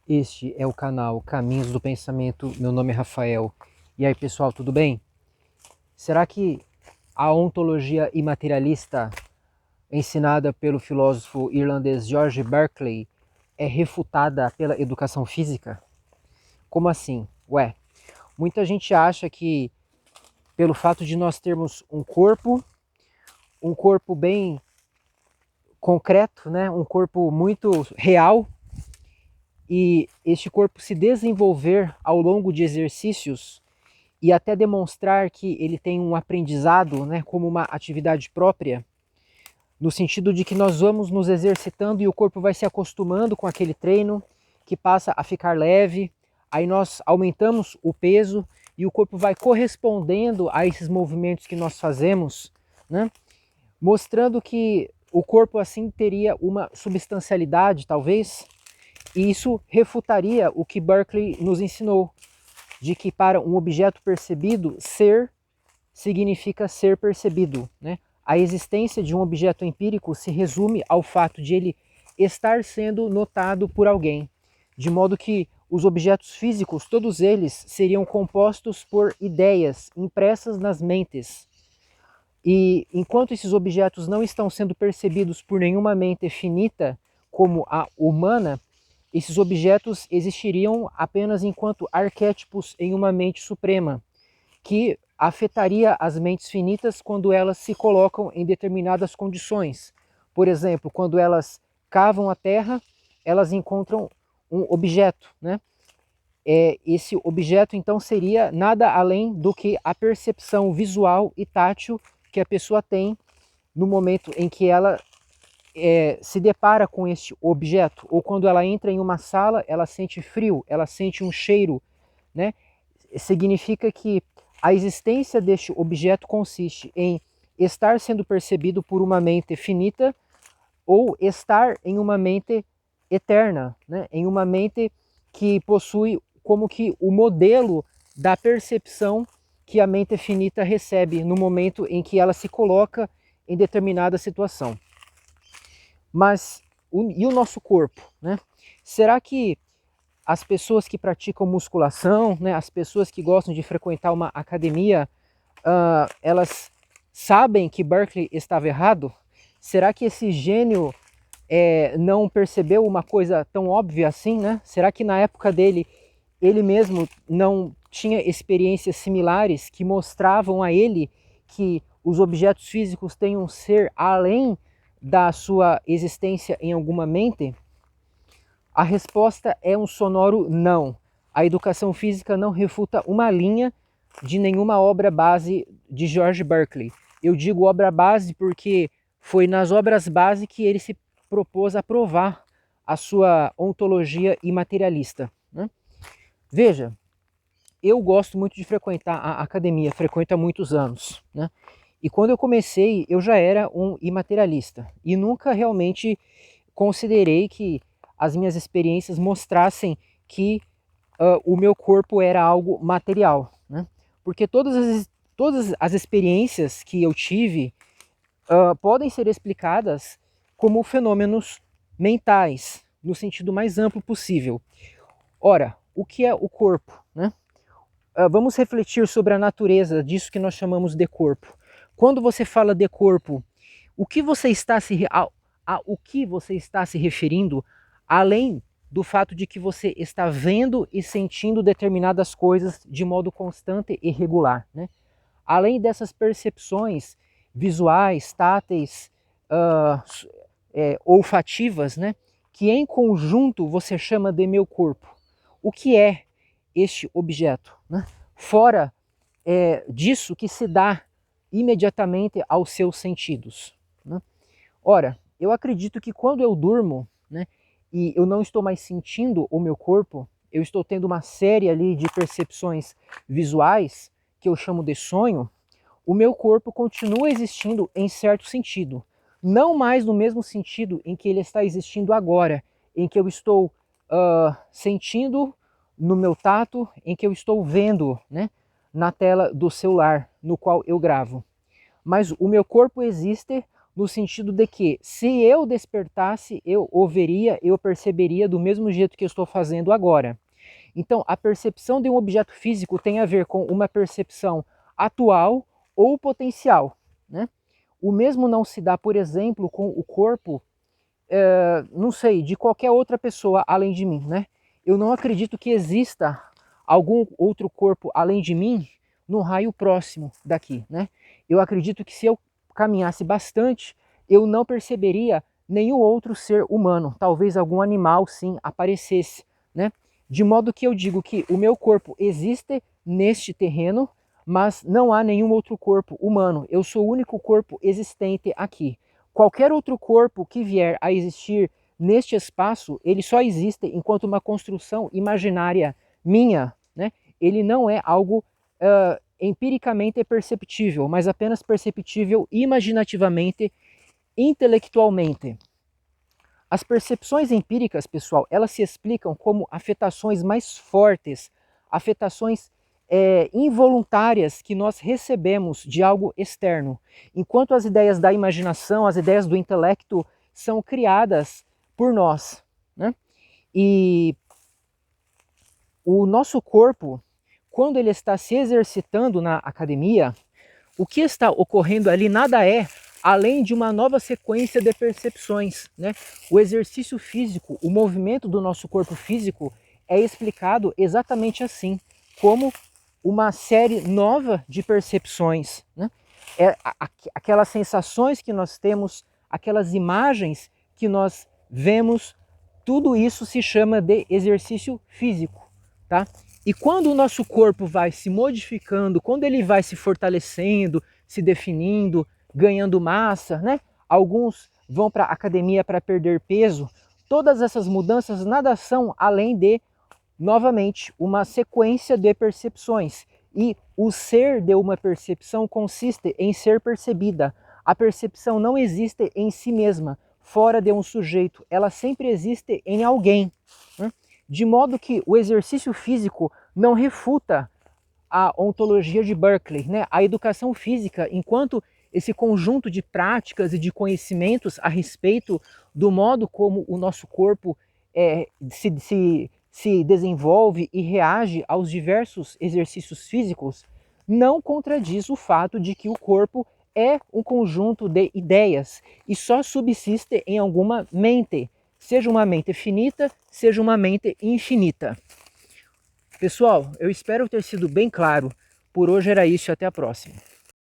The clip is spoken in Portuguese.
Este é o canal Caminhos do Pensamento. Meu nome é Rafael. E aí, pessoal, tudo bem? Será que a ontologia imaterialista ensinada pelo filósofo irlandês George Berkeley é refutada pela educação física? Como assim? Ué, muita gente acha que pelo fato de nós termos um corpo bem concreto, né? Um corpo muito real, e este corpo se desenvolver ao longo de exercícios e até demonstrar que ele tem um aprendizado, né, como uma atividade própria, no sentido de que nós vamos nos exercitando e o corpo vai se acostumando com aquele treino, que passa a ficar leve, aí nós aumentamos o peso e o corpo vai correspondendo a esses movimentos que nós fazemos, né, mostrando que o corpo assim teria uma substancialidade, talvez, e isso refutaria o que Berkeley nos ensinou, de que para um objeto percebido, ser significa ser percebido, né? A existência de um objeto empírico se resume ao fato de ele estar sendo notado por alguém, de modo que os objetos físicos, todos eles, seriam compostos por ideias impressas nas mentes. E enquanto esses objetos não estão sendo percebidos por nenhuma mente finita, como a humana, esses objetos existiriam apenas enquanto arquétipos em uma mente suprema, que afetaria as mentes finitas quando elas se colocam em determinadas condições. Por exemplo, quando elas cavam a terra, elas encontram um objeto, né? Esse objeto então seria nada além do que a percepção visual e tátil que a pessoa tem no momento em que ela se depara com este objeto, ou quando ela entra em uma sala, ela sente frio, ela sente um cheiro, né? Significa que a existência deste objeto consiste em estar sendo percebido por uma mente finita ou estar em uma mente eterna, né? Em uma mente que possui como que o modelo da percepção que a mente finita recebe no momento em que ela se coloca em determinada situação. Mas e o nosso corpo, né? Será que as pessoas que praticam musculação, né, as pessoas que gostam de frequentar uma academia, elas sabem que Berkeley estava errado? Será que esse gênio não percebeu uma coisa tão óbvia assim, né? Será que na época dele, ele mesmo não tinha experiências similares que mostravam a ele que os objetos físicos têm um ser além da sua existência em alguma mente? A resposta é um sonoro não. A educação física não refuta uma linha de nenhuma obra base de George Berkeley. Eu digo obra base porque foi nas obras base que ele se propôs a provar a sua ontologia imaterialista, né? Veja, eu gosto muito de frequentar a academia, frequento há muitos anos, né? E quando eu comecei, eu já era um imaterialista e nunca realmente considerei que as minhas experiências mostrassem que o meu corpo era algo material, né? Porque todas as experiências que eu tive podem ser explicadas como fenômenos mentais, no sentido mais amplo possível. Ora, o que é o corpo, né? Vamos refletir sobre a natureza disso que nós chamamos de corpo. Quando você fala de corpo, o que você está o que você está se referindo, além do fato de que você está vendo e sentindo determinadas coisas de modo constante e regular, né? Além dessas percepções visuais, táteis, olfativas, né? Que em conjunto você chama de meu corpo. O que é este objeto, né? Fora disso que se dá imediatamente aos seus sentidos, né? Ora, eu acredito que quando eu durmo, né, e eu não estou mais sentindo o meu corpo, eu estou tendo uma série ali de percepções visuais, que eu chamo de sonho, o meu corpo continua existindo em certo sentido. Não mais no mesmo sentido em que ele está existindo agora, em que eu estou sentindo no meu tato, em que eu estou vendo, né, na tela do celular no qual eu gravo. Mas o meu corpo existe no sentido de que se eu despertasse, eu o veria, eu perceberia do mesmo jeito que eu estou fazendo agora. Então, a percepção de um objeto físico tem a ver com uma percepção atual ou potencial, né? O mesmo não se dá, por exemplo, com o corpo, não sei, de qualquer outra pessoa além de mim, né? Eu não acredito que exista algum outro corpo além de mim num raio próximo daqui, né? Eu acredito que se eu caminhasse bastante, eu não perceberia nenhum outro ser humano, talvez algum animal sim aparecesse, né? De modo que eu digo que o meu corpo existe neste terreno, mas não há nenhum outro corpo humano. Eu sou o único corpo existente aqui. Qualquer outro corpo que vier a existir neste espaço, ele só existe enquanto uma construção imaginária minha, né? Ele não é algo empiricamente perceptível, mas apenas perceptível imaginativamente, intelectualmente. As percepções empíricas, pessoal, elas se explicam como afetações mais fortes, afetações involuntárias que nós recebemos de algo externo, enquanto as ideias da imaginação, as ideias do intelecto são criadas por nós, né? E o nosso corpo, quando ele está se exercitando na academia, o que está ocorrendo ali nada é além de uma nova sequência de percepções, né? O exercício físico, o movimento do nosso corpo físico é explicado exatamente assim, como uma série nova de percepções, né? Aquelas sensações que nós temos, aquelas imagens que nós vemos, tudo isso se chama de exercício físico, tá? E quando o nosso corpo vai se modificando, quando ele vai se fortalecendo, se definindo, ganhando massa, né? Alguns vão para a academia para perder peso. Todas essas mudanças nada são além de, novamente, uma sequência de percepções. E o ser de uma percepção consiste em ser percebida. A percepção não existe em si mesma, fora de um sujeito. Ela sempre existe em alguém, né? De modo que o exercício físico não refuta a ontologia de Berkeley, né? A educação física, enquanto esse conjunto de práticas e de conhecimentos a respeito do modo como o nosso corpo se desenvolve e reage aos diversos exercícios físicos, não contradiz o fato de que o corpo é um conjunto de ideias e só subsiste em alguma mente, seja uma mente finita, seja uma mente infinita. Pessoal, eu espero ter sido bem claro. Por hoje era isso e até a próxima.